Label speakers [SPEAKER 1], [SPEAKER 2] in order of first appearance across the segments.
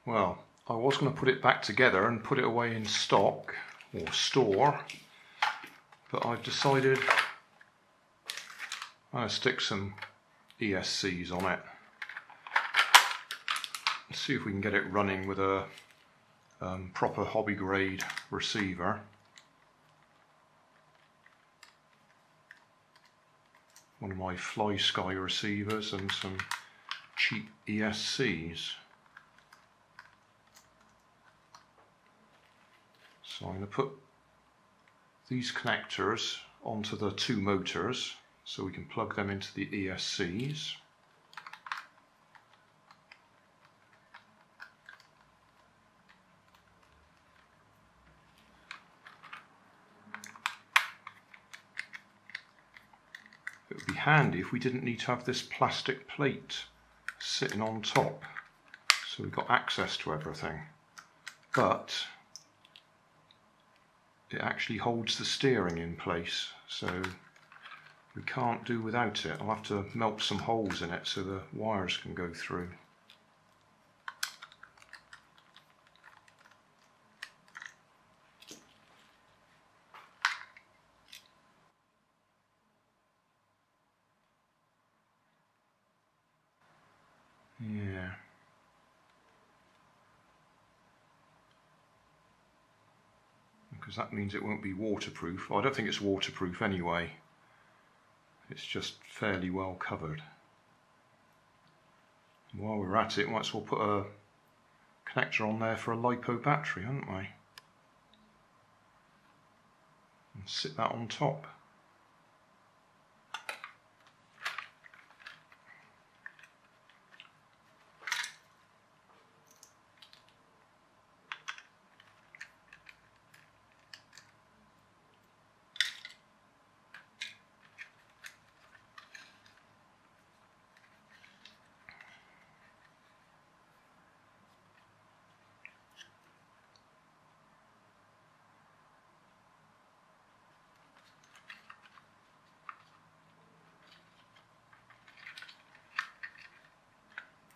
[SPEAKER 1] Well, I was going to put it back together and put it away in stock or store, but I've decided I'm going to stick some ESCs on it. Let's see if we can get it running with a proper hobby grade receiver. One of my Fly Sky receivers and some cheap ESCs. So I'm going to put these connectors onto the two motors so we can plug them into the ESCs. It would be handy if we didn't need to have this plastic plate sitting on top, so we've got access to everything. But it actually holds the steering in place, so we can't do without it. I'll have to melt some holes in it so the wires can go through. Yeah. Because that means it won't be waterproof. Well, I don't think it's waterproof anyway. It's just fairly well covered. And while we're at it, might as well put a connector on there for a LiPo battery, haven't we? And sit that on top.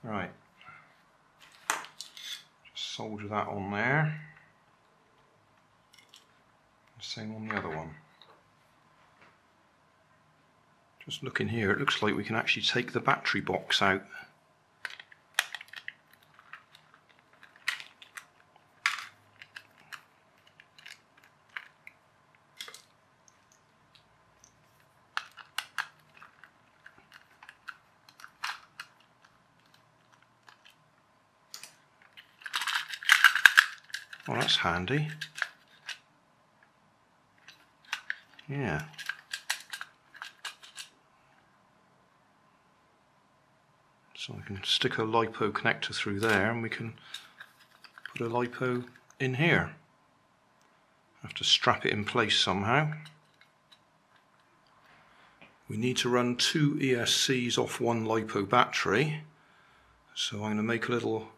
[SPEAKER 1] Right, just solder that on there. Same on the other one. Just looking here, it looks like we can actually take the battery box out. Well, that's handy. Yeah. So I can stick a LiPo connector through there and we can put a LiPo in here. I have to strap it in place somehow. We need to run 2 ESCs off one LiPo battery. So I'm going to make a little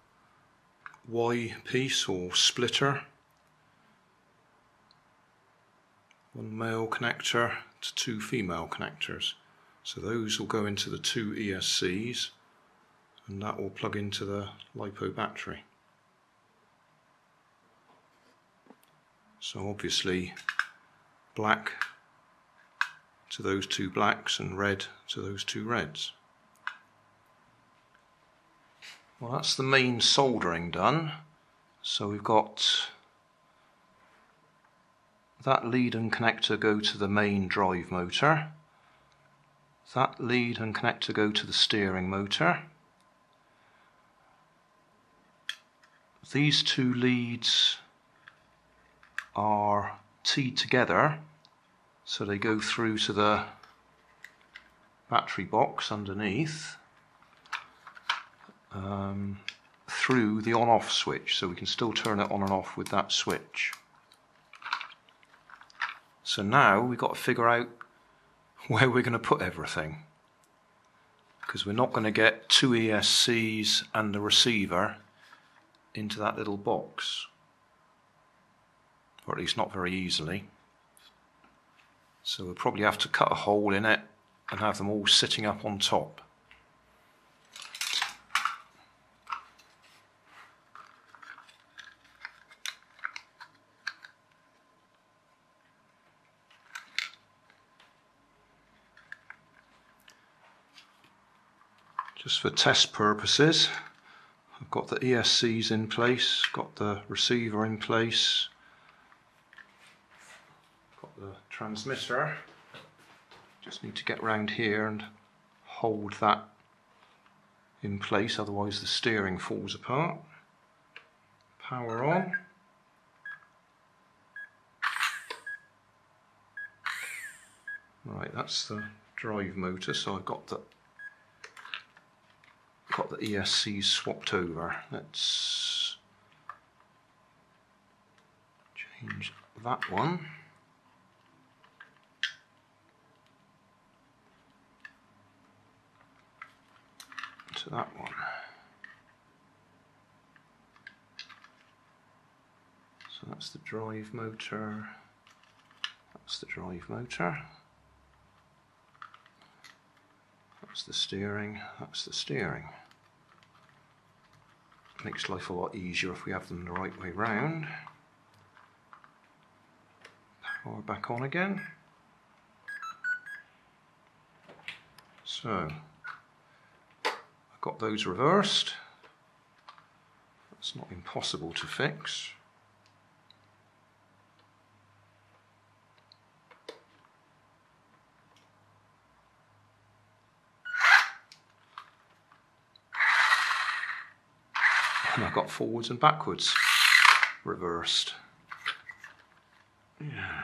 [SPEAKER 1] Y piece or splitter. One male connector to 2 female connectors. So those will go into the 2 ESCs and that will plug into the LiPo battery. So obviously black to those 2 blacks and red to those 2 reds. Well, that's the main soldering done. So we've got that lead and connector go to the main drive motor. That lead and connector go to the steering motor. These 2 leads are teed together, so they go through to the battery box underneath. Through the on-off switch, so we can still turn it on and off with that switch. So now we've got to figure out where we're going to put everything, because we're not going to get 2 ESCs and the receiver into that little box, or at least not very easily. So we'll probably have to cut a hole in it and have them all sitting up on top. just for test purposes, I've got the ESCs in place, got the receiver in place, got the transmitter. Just need to get round here and hold that in place, otherwise the steering falls apart. Power on. Right, that's the drive motor, so I've got the ESCs swapped over. Let's change that one. To that one. So that's the drive motor. That's the drive motor. That's the steering. That's the steering. Makes life a lot easier if we have them the right way round. Power back on again. So I've got those reversed. That's not impossible to fix. And I've got forwards and backwards reversed. Yeah.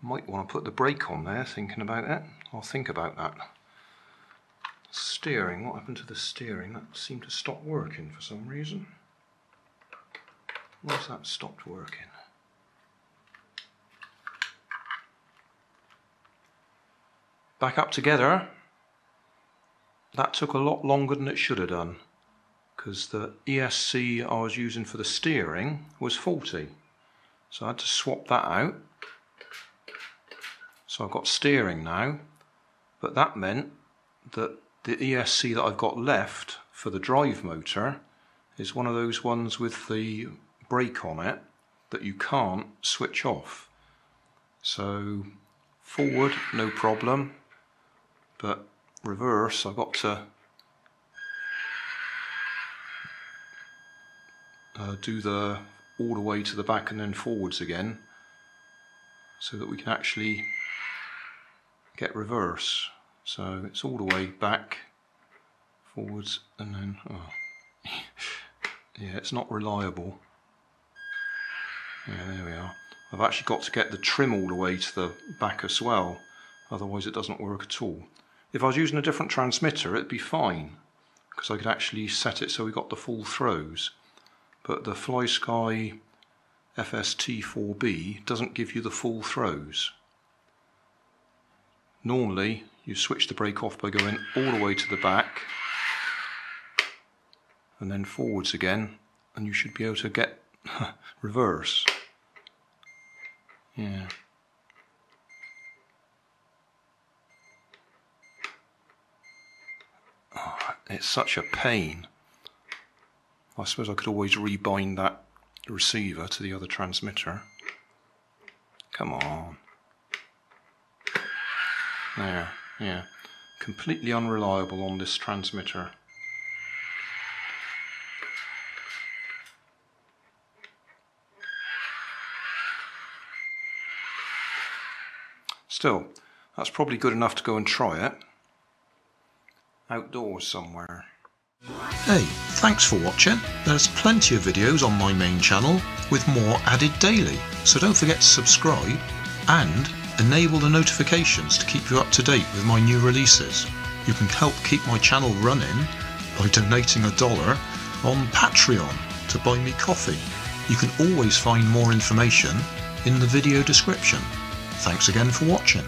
[SPEAKER 1] Might want to put the brake on there, thinking about it. I'll think about that. Steering, what happened to the steering? That seemed to stop working for some reason. Why's that stopped working? Back up together. That took a lot longer than it should have done, because the ESC I was using for the steering was faulty. So I had to swap that out. So I've got steering now, but that meant that the ESC that I've got left for the drive motor is one of those ones with the brake on it that you can't switch off. So forward, no problem, but reverse, I've got to do the all the way to the back and then forwards again, so that we can actually get reverse. So it's all the way back, forwards, and then yeah, it's not reliable. Yeah, there we are. I've actually got to get the trim all the way to the back as well, otherwise it doesn't work at all. If I was using a different transmitter it'd be fine, because I could actually set it so we got the full throws, but the FlySky FST4B doesn't give you the full throws. Normally you switch the brake off by going all the way to the back and then forwards again, and you should be able to get reverse. Yeah. Oh, it's such a pain. I suppose I could always rebind that receiver to the other transmitter. Come on. There, yeah. Completely unreliable on this transmitter. Still, that's probably good enough to go and try it outdoors somewhere.
[SPEAKER 2] Hey, thanks for watching. There's plenty of videos on my main channel with more added daily, so don't forget to subscribe and enable the notifications to keep you up to date with my new releases. You can help keep my channel running by donating $1 on Patreon to buy me coffee. You can always find more information in the video description. Thanks again for watching.